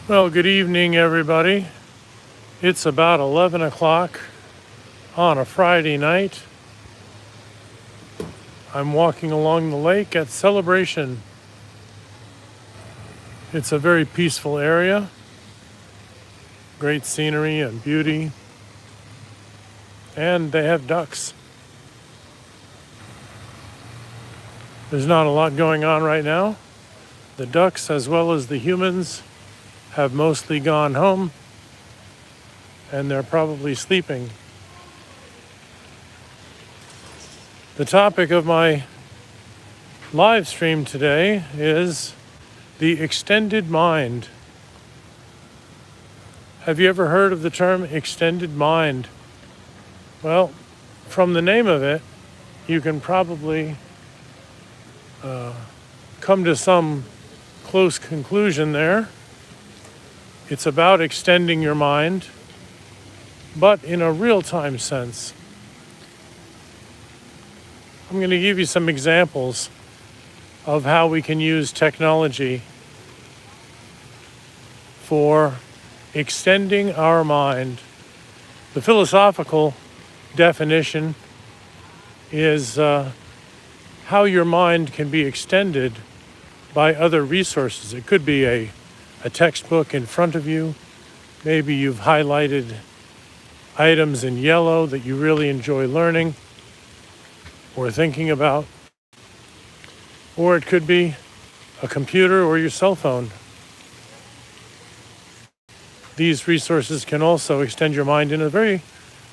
Well, good evening, everybody. It's about 11 o'clock on a Friday night. I'm walking along the lake at Celebration. It's a very peaceful area, great scenery and beauty, and they have ducks. There's not a lot going on right now. The ducks, as well as the humans, have mostly gone home, and they're probably sleeping. The topic of my live stream today is the extended mind. Have you ever heard of the term extended mind? Well, from the name of it, you can probably come to some close conclusion there. It's about extending your mind, but in a real-time sense. I'm going to give you some examples of how we can use technology for extending our mind. The philosophical definition is how your mind can be extended by other resources. It could be a textbook in front of you. Maybe you've highlighted items in yellow that you really enjoy learning or thinking about. Or it could be a computer or your cell phone. These resources can also extend your mind in a very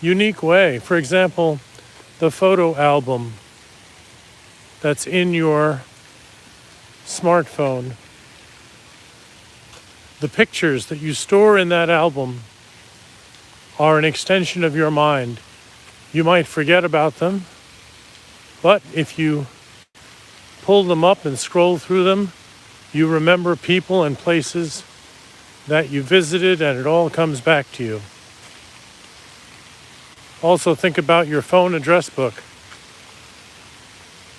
unique way. For example, the photo album that's in your smartphone. The pictures that you store in that album are an extension of your mind. You might forget about them, but if you pull them up and scroll through them, you remember people and places that you visited, and it all comes back to you. Also, think about your phone address book.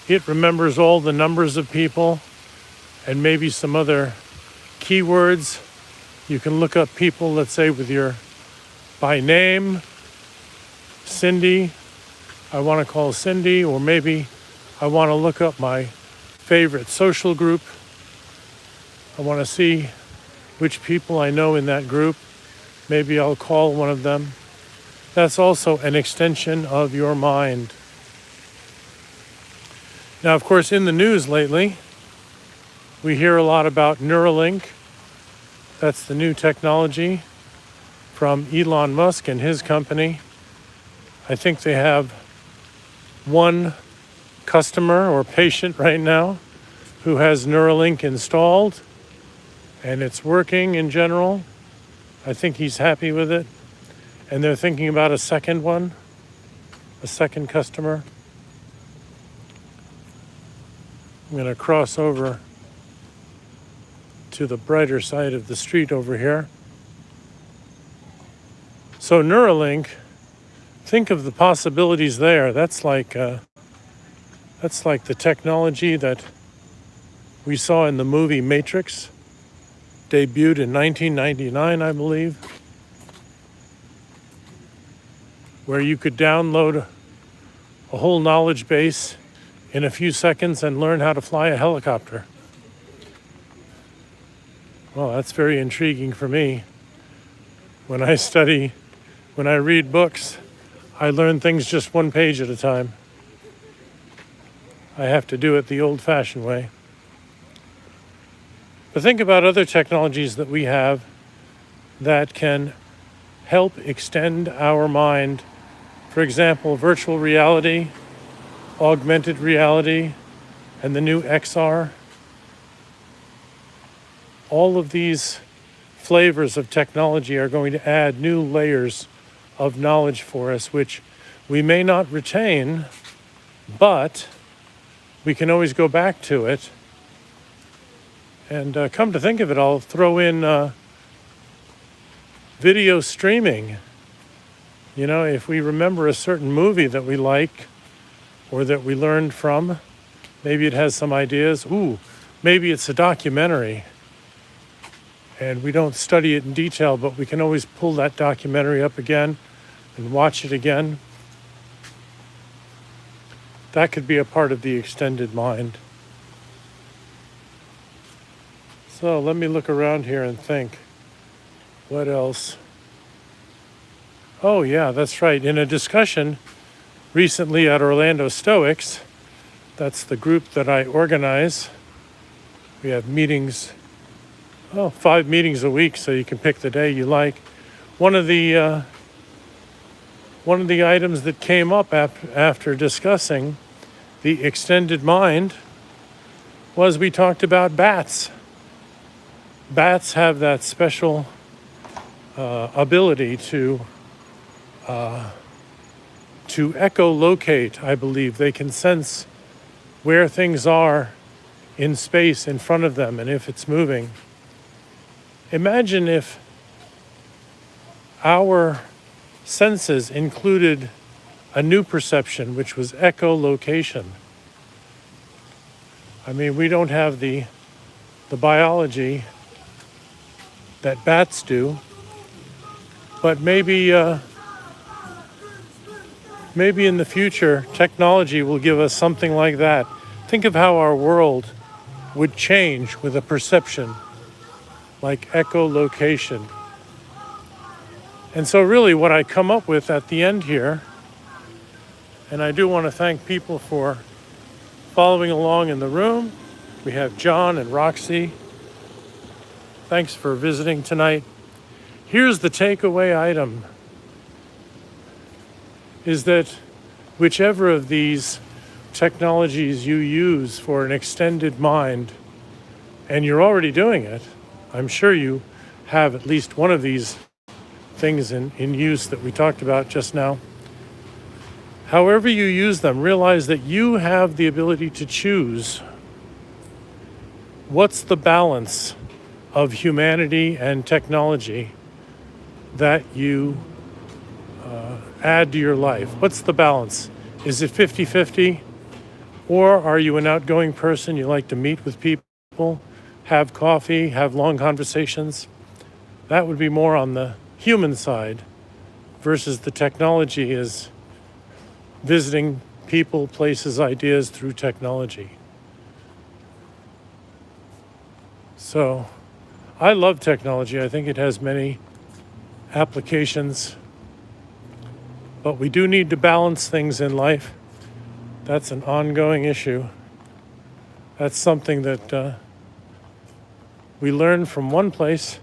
It remembers all the numbers of people and maybe some other keywords. You can look up people, let's say, by name. Cindy, I want to call Cindy, or maybe I want to look up my favorite social group. I want to see which people I know in that group. Maybe I'll call one of them. That's also an extension of your mind. Now, of course, in the news lately, we hear a lot about NeuraLink. That's the new technology from Elon Musk and his company. I think they have one customer or patient right now who has NeuraLink installed, and it's working in general. I think he's happy with it. And they're thinking about a second one, a second customer. I'm going to cross over to the brighter side of the street over here. So NeuraLink, think of the possibilities there. That's like the technology that we saw in the movie Matrix, debuted in 1999, I believe, where you could download a whole knowledge base in a few seconds and learn how to fly a helicopter. Well, that's very intriguing for me. When I read books, I learn things just one page at a time. I have to do it the old-fashioned way. But think about other technologies that we have that can help extend our mind. For example, virtual reality, augmented reality, and the new XR. All of these flavors of technology are going to add new layers of knowledge for us, which we may not retain, but we can always go back to it. And come to think of it, I'll throw in video streaming. You know, if we remember a certain movie that we like or that we learned from, maybe it has some ideas. Maybe it's a documentary. and we don't study it in detail, but we can always pull that documentary up again and watch it again. That could be a part of the extended mind. So let me look around here and think. What else? Oh yeah, that's right. In a discussion recently at Orlando Stoics, that's the group that I organize. We have meetings, 5 meetings a week, so you can pick the day you like. One of the items that came up after discussing the extended mind was we talked about bats. Bats have that special ability to echolocate, I believe. They can sense where things are in space in front of them and if it's moving. Imagine if our senses included a new perception, which was echolocation. I mean, we don't have the biology that bats do, but maybe in the future, technology will give us something like that. Think of how our world would change with a perception like echolocation. And so really what I come up with at the end here, and I do want to thank people for following along in the room. We have John and Roxy. Thanks for visiting tonight. Here's the takeaway item, is that whichever of these technologies you use for an extended mind, and you're already doing it, I'm sure you have at least one of these things in use that we talked about just now. However you use them, realize that you have the ability to choose what's the balance of humanity and technology that you add to your life. What's the balance? Is it 50-50? Or are you an outgoing person? You like to meet with people, have coffee, have long conversations? That would be more on the human side versus the technology is visiting people, places, ideas through technology. So I love technology. I think it has many applications, but we do need to balance things in life. That's an ongoing issue. That's something that we learned from one place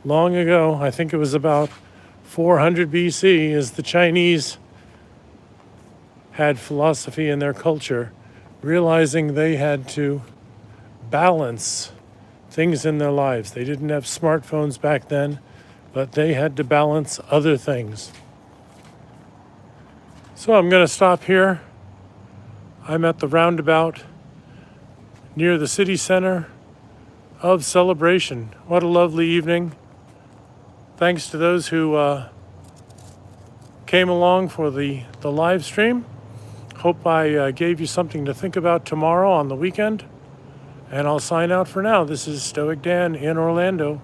long ago. I think it was about 400 BC, as the Chinese had philosophy in their culture, realizing they had to balance things in their lives. They didn't have smartphones back then, but they had to balance other things. So I'm going to stop here. I'm at the roundabout near the city center of Celebration. What a lovely evening. Thanks to those who came along for the live stream. Hope I gave you something to think about tomorrow on the weekend. And I'll sign out for now. This is Stoic Dan in Orlando.